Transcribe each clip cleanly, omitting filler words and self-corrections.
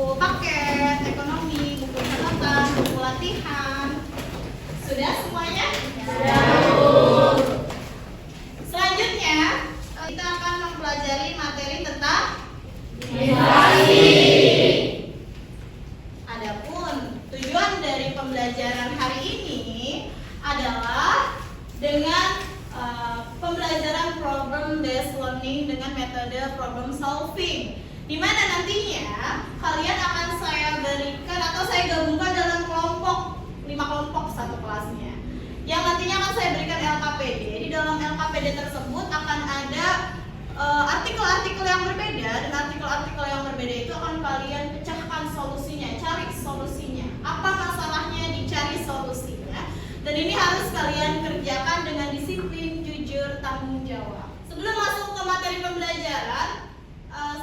buku paket, ekonomi, buku catatan, buku latihan. Sudah semuanya? Sudah. Selanjutnya, kita akan mempelajari materi tentang inflasi. Adapun tujuan dari pembelajaran hari ini adalah dengan pembelajaran problem based learning dengan metode problem solving, di mana nantinya kalian akan saya berikan atau saya gabungkan dalam kelompok 5 kelompok satu kelasnya, yang nantinya akan saya berikan LKPD. Di dalam LKPD tersebut akan ada artikel-artikel yang berbeda, dan artikel-artikel yang berbeda itu akan kalian pecahkan solusinya, cari solusinya. Apa masalahnya, dicari solusinya. Dan ini harus kalian kerjakan dengan disiplin, jujur, tanggung jawab. Sebelum masuk ke materi pembelajaran,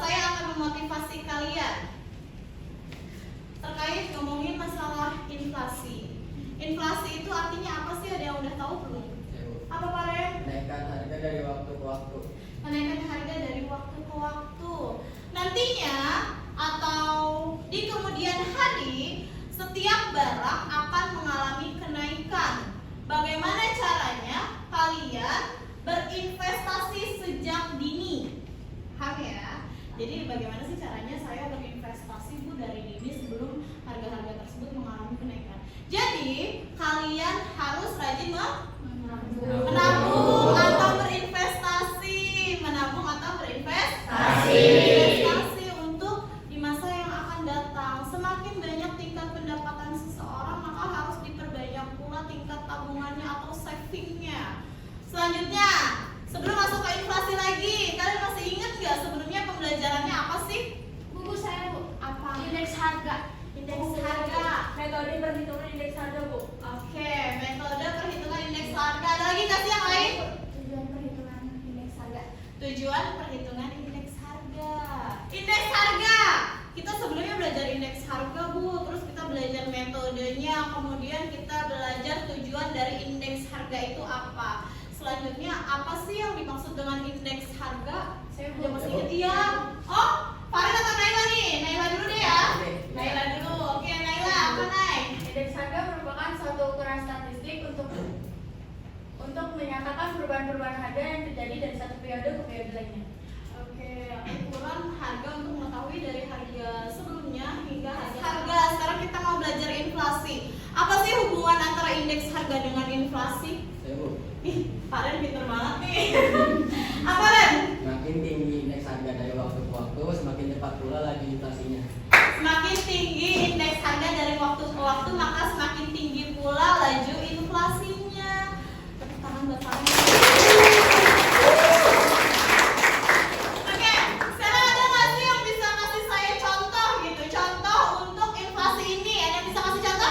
saya akan memotivasi kalian terkait ngomongin masalah inflasi. Inflasi itu artinya apa sih? Ada yang udah tahu belum? Apa Pak Ren? Kenaikan harga dari waktu ke waktu. Kenaikan harga dari waktu ke waktu. Nantinya atau di kemudian hari, setiap barang akan mengalami kenaikan. Bagaimana caranya kalian berinvestasi sejak dini? Paham ya? Jadi bagaimana sih caranya saya berinvestasi Bu dari dini sebelum harga-harga tersebut mengalami kenaikan? Jadi kalian harus rajin menabung atau berinvestasi, investasi untuk di masa yang akan datang. Semakin banyak tingkat pendapatan seseorang, maka harus diperbanyak pula tingkat tabungannya atau savingnya. Selanjutnya, sebelum masuk ke inflasi lagi, kalian masih ingat nggak sebelumnya pembelajarannya apa sih? Buku saya Bu, Apa? indeks harga. Indeks harga. Metode perhitungan indeks harga Bu. Oke, metode perhitungan indeks harga. Ada lagi nggak sih yang lain? Tujuan perhitungan indeks harga. Tujuan perhitungan indeks harga. Indeks harga. Kita sebelumnya belajar indeks harga Bu, terus kita belajar metodenya, kemudian kita belajar tujuan dari indeks harga itu apa. Selanjutnya apa sih yang dimaksud dengan indeks harga? Saya Udah masih ingat? Iya. Oh, Farid atau Naila nih? Naila dulu deh ya. Naila dulu. Oke, Naila, apa Nay? Indeks harga merupakan suatu ukuran statistik untuk menyatakan perubahan-perubahan harga yang terjadi dari satu periode ke periode lainnya. Oke, ukuran harga untuk mengetahui dari harga sebelumnya hingga harga. Sekarang kita mau belajar inflasi. Apa sih hubungan antara indeks harga dengan inflasi? Ih, Pak Ren pinter banget nih. Apa Ren? Semakin tinggi indeks harga dari waktu ke waktu, semakin cepat pula laju inflasinya. Semakin tinggi indeks harga dari waktu ke waktu, maka semakin tinggi pula laju inflasinya. Tepuk tangan buat Pak Ren. Oke, sekarang ada nggak sih yang bisa kasih saya contoh gitu? Contoh untuk inflasi ini, ada yang bisa kasih contoh?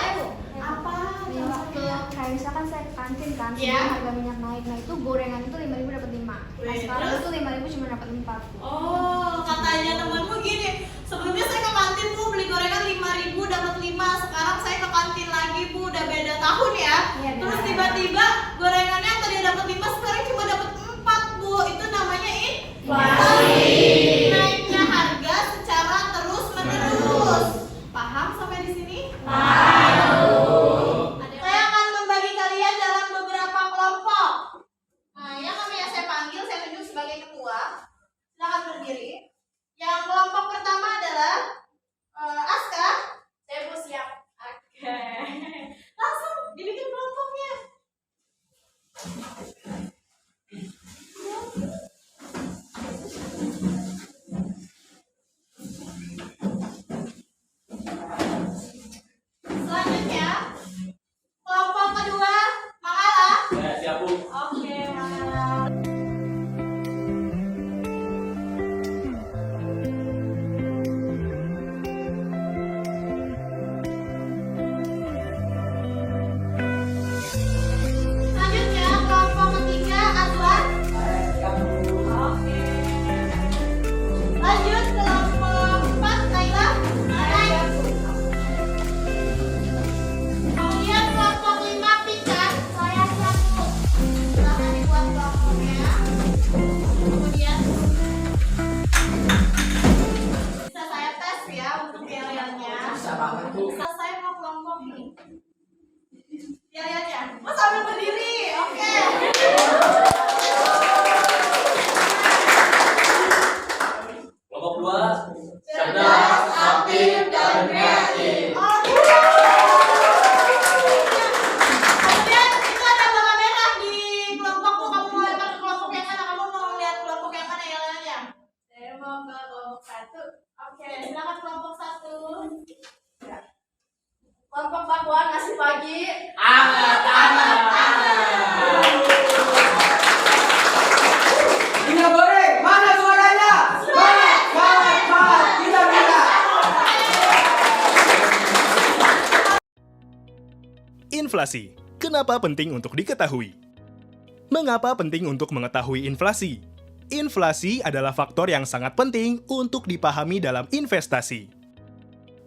Apa? Nih, waktu kayak misalkan saya ke kantin kan, Iya. sebelum harga minyak naik, nah itu gorengan itu 5.000 dapat 5. Nah Wih, sekarang terus? itu 5.000 cuma dapat 4. Oh, katanya temanmu gini, sebelumnya saya ke kantin Bu beli gorengan 5.000 dapat 5. Sekarang saya ke kantin lagi Bu, udah beda tahun ya. Iya, Terus beda. tiba-tiba gorengannya yang tadi dapat 5 sekarang cuma dapat 4 Bu. Itu namanya inflasi. Naiknya harga secara terus-menerus. Paham sampai di sini? Saya akan membagi kalian dalam beberapa kelompok. Nah, yang namanya saya panggil, saya tunjuk sebagai ketua. Silakan berdiri. Yang kelompok pertama adalah Aska. Saya Bu siap. Oke. Langsung dibikin kelompoknya. Bisa banget tuh. Saya mau kelompok nih. Ya. Oh, sambil berdiri. Oke. Kelompok 2. Cerdas, aktif, dan kreatif. Oke. Kemudian itu ada bola merah di kelompokku. Kamu mau lempar ke kelompok yang mana? Kamu mau lihat kelompok yang mana ya, Lea? Saya mau ke kelompok 1. Oke, silakan kelompok 1. Kelompok bakwan nasi pagi. Angkat tangan. Minyak goreng, mana suaranya? Semangat. Kita bisa. Inflasi. Kenapa penting untuk diketahui? Mengapa penting untuk mengetahui inflasi? Inflasi adalah faktor yang sangat penting untuk dipahami dalam investasi.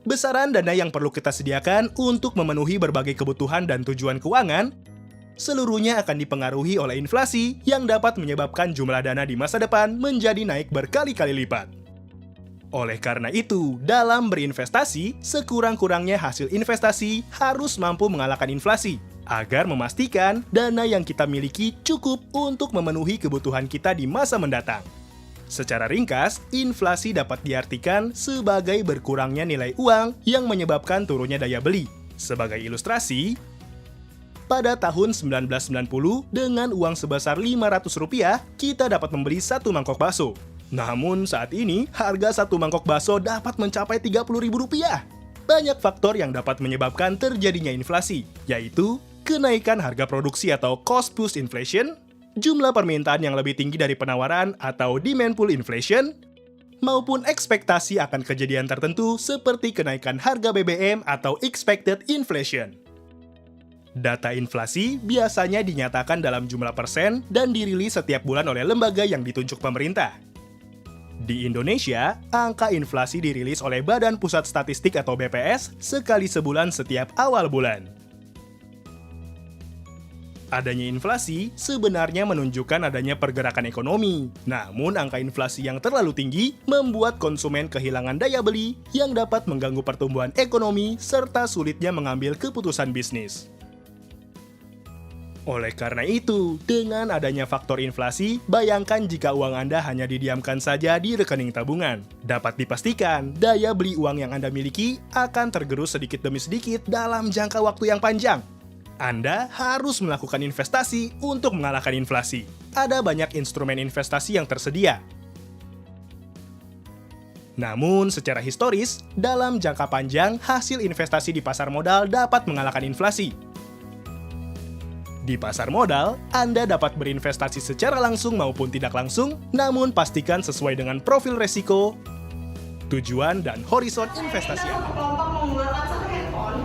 Besaran dana yang perlu kita sediakan untuk memenuhi berbagai kebutuhan dan tujuan keuangan, seluruhnya akan dipengaruhi oleh inflasi yang dapat menyebabkan jumlah dana di masa depan menjadi naik berkali-kali lipat. Oleh karena itu, dalam berinvestasi, sekurang-kurangnya hasil investasi harus mampu mengalahkan inflasi, agar memastikan dana yang kita miliki cukup untuk memenuhi kebutuhan kita di masa mendatang. Secara ringkas, inflasi dapat diartikan sebagai berkurangnya nilai uang yang menyebabkan turunnya daya beli. Sebagai ilustrasi, pada tahun 1990, dengan uang sebesar Rp500, kita dapat membeli satu mangkok bakso. Namun saat ini, harga satu mangkok bakso dapat mencapai Rp30.000. Banyak faktor yang dapat menyebabkan terjadinya inflasi, yaitu kenaikan harga produksi atau cost push inflation, jumlah permintaan yang lebih tinggi dari penawaran atau demand pull inflation, maupun ekspektasi akan kejadian tertentu seperti kenaikan harga BBM atau expected inflation. Data inflasi biasanya dinyatakan dalam jumlah persen dan dirilis setiap bulan oleh lembaga yang ditunjuk pemerintah. Di Indonesia, angka inflasi dirilis oleh Badan Pusat Statistik atau BPS sekali sebulan setiap awal bulan. Adanya inflasi sebenarnya menunjukkan adanya pergerakan ekonomi. Namun, angka inflasi yang terlalu tinggi membuat konsumen kehilangan daya beli yang dapat mengganggu pertumbuhan ekonomi serta sulitnya mengambil keputusan bisnis. Oleh karena itu, dengan adanya faktor inflasi, bayangkan jika uang Anda hanya didiamkan saja di rekening tabungan. Dapat dipastikan, daya beli uang yang Anda miliki akan tergerus sedikit demi sedikit dalam jangka waktu yang panjang. Anda harus melakukan investasi untuk mengalahkan inflasi. Ada banyak instrumen investasi yang tersedia. Namun, secara historis, dalam jangka panjang, hasil investasi di pasar modal dapat mengalahkan inflasi. Di pasar modal, Anda dapat berinvestasi secara langsung maupun tidak langsung, namun pastikan sesuai dengan profil resiko, tujuan, dan horizon investasi Kita Anda. satu kelompok menggunakan satu handphone.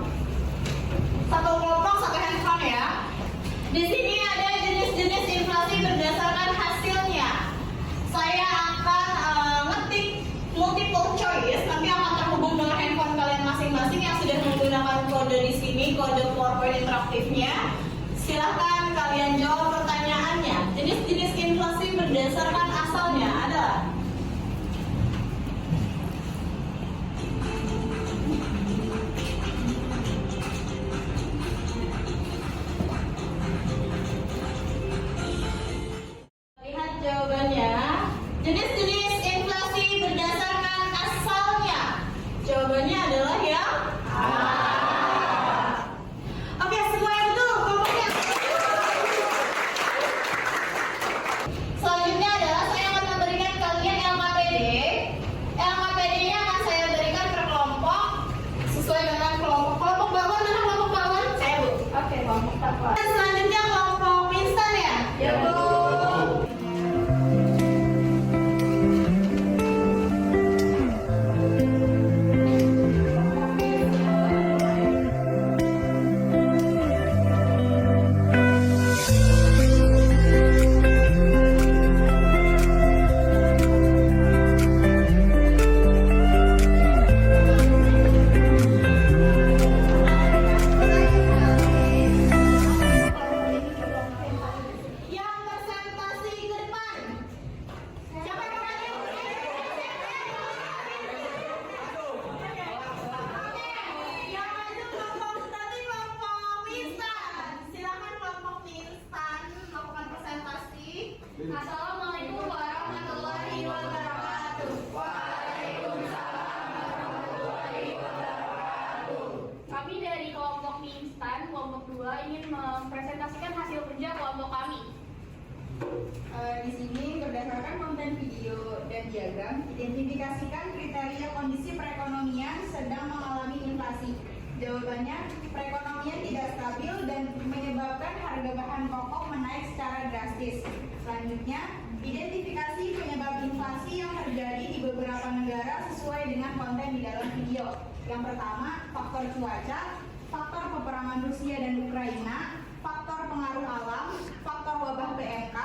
Satu kelompok satu handphone ya. Di sini ada jenis-jenis inflasi berdasarkan hasilnya. Saya akan ngetik multiple choice, nanti akan terhubung dengan handphone kalian masing-masing yang sudah menggunakan kode di sini, kode PowerPoint interaktifnya. Silahkan kalian jawab pertanyaannya. Jenis-jenis inflasi berdasarkan asalnya adalah lihat jawabannya. Jenis-jenis inflasi berdasarkan asalnya. Jawabannya adalah yang A. Oke, semua yang betul, kelompoknya. Selanjutnya adalah saya akan memberikan kalian 2 ingin mempresentasikan hasil kerja kelompok kami. Di sini berdasarkan konten video dan diagram, identifikasikan kriteria kondisi perekonomian sedang mengalami inflasi. Jawabannya, perekonomian tidak stabil dan menyebabkan harga bahan pokok menaik secara drastis. Selanjutnya, identifikasi penyebab inflasi yang terjadi di beberapa negara sesuai dengan konten di dalam video. Yang pertama, faktor cuaca, faktor peperangan Rusia dan Ukraina, faktor pengaruh alam, faktor wabah PMK,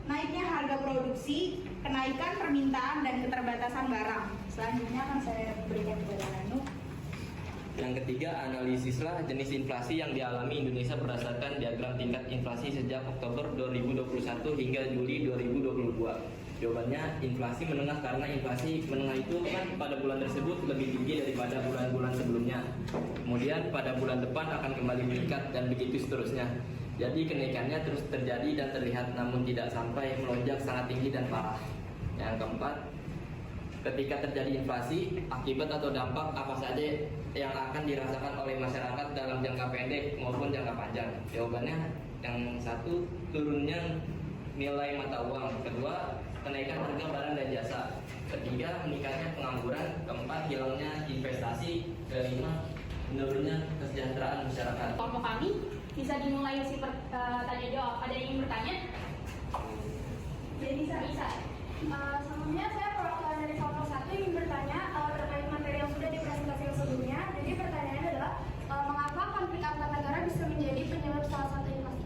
naiknya harga produksi, kenaikan permintaan dan keterbatasan barang. Selanjutnya akan saya berikan kepada Anu. Yang ketiga, analisislah jenis inflasi yang dialami Indonesia berdasarkan diagram tingkat inflasi sejak Oktober 2021 hingga Juli 2022. Jawabannya, inflasi menengah karena inflasi menengah itu kan pada bulan tersebut lebih tinggi daripada bulan-bulan sebelumnya. Kemudian pada bulan depan akan kembali meningkat dan begitu seterusnya. Jadi kenaikannya terus terjadi dan terlihat namun tidak sampai melonjak sangat tinggi dan parah. Yang keempat, ketika terjadi inflasi, akibat atau dampak apa saja yang akan dirasakan oleh masyarakat dalam jangka pendek maupun jangka panjang? Jawabannya, yang satu, turunnya nilai mata uang. Kedua, kenaikan harga barang dan jasa. Ketiga, meningkatnya pengangguran. Keempat, hilangnya investasi. Kelima, menurunnya kesejahteraan masyarakat. Kelompok kami bisa dimulai tanya jawab. Ada yang ingin bertanya? Jadi bisa. Sebelumnya saya perwakilan dari kelompok 1 ingin bertanya terkait materi yang sudah dipresentasikan sebelumnya. Jadi pertanyaannya adalah mengapa konflik antar negara bisa menjadi penyebab salah satu inflasi?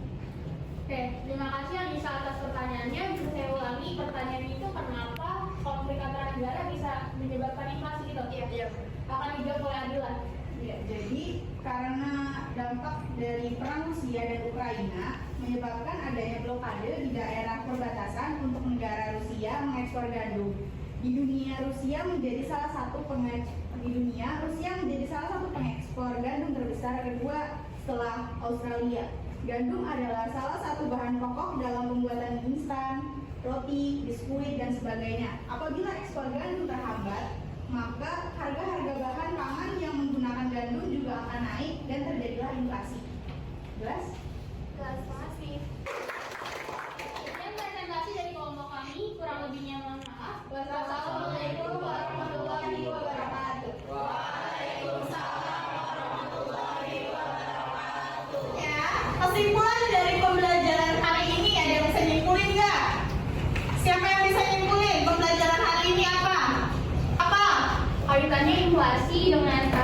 Oke, terima kasih Anissa atas pertanyaannya. Bisa saya ulangi, pertanyaan itu kenapa konflik antara negara bisa menyebabkan inflasi gitu? Iya. Akan dijawab oleh Adila. Ya, jadi karena dampak dari perang Rusia dan Ukraina menyebabkan adanya blokade di daerah perbatasan untuk negara Rusia mengekspor gandum. Di dunia Rusia menjadi salah satu pengekspor gandum terbesar kedua setelah Australia. Gandum adalah salah satu bahan pokok dalam pembuatan instan, roti, biskuit, dan sebagainya. Apabila ekspor gandum terhambat, maka harga-harga bahan pangan yang menggunakan gandum juga akan naik dan terjadilah inflasi. Jelas? Terima kasih. Sekian presentasi dari kelompok kami. Kurang lebihnya mohon maaf. Wassalamualaikum warahmatullahi wabarakatuh. Ya, kesimpulan dari pembelajaran hari ini ada yang bisa nyimpulin nggak? Siapa yang bisa nyimpulin pembelajaran hari ini apa? Kaitannya inflasi dengan